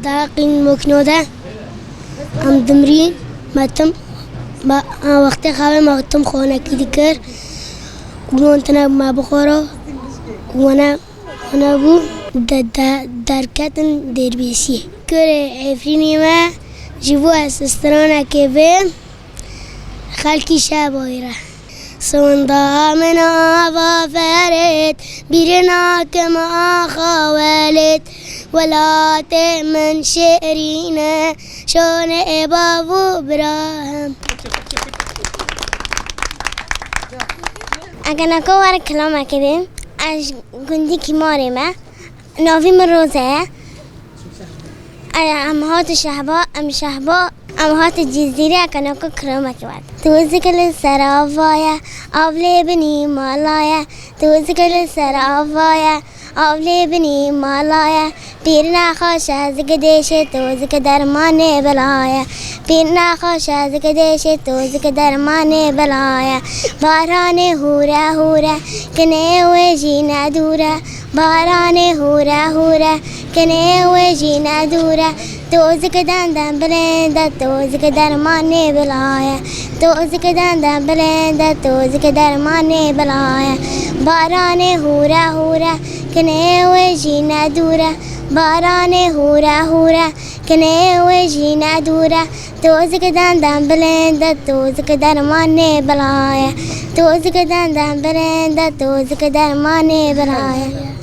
داقين مكنودة أم دمرين ماتم وقت خواه ماتم خونه کی دیگر گون تنه ما بخورا وانا بو درکتن دربیسی کره عفرینی ما جیبو اسسترانه که بیم خلکی شبایره سوندا من آوا فرد بیرنا کما خوالد ولا تمن شعرینه شون بابو براهم اگر نکو وار کلام کردیم از گندی کی ماره ما نویم روزه امهات شهبا امهات جزیره اگر نکو کلام کرد تو ذکر سر آوایا آوله بنی مالایا تو ذکر سر آوایا آوله بنی مالایا پیر نخواش از گدیش تو ذکر درمان بلایا پیر نخواش از گدیش تو ذکر درمان بلایا باران هوره کنه و جی ندوره باران هوره کنه و جی ندوره تو ذکر دندن بلنده تو ذکر درمان بلایا تو ذکر دندن بلنده تو ذکر درمان بلایا باران هوره کنه و جی ندوره باران هوره کنه و جی ندوره تو ذکر دندن بلنده تو ذکر درمان بلایا تو ذکر دندن بلنده تو ذکر درمان بلایا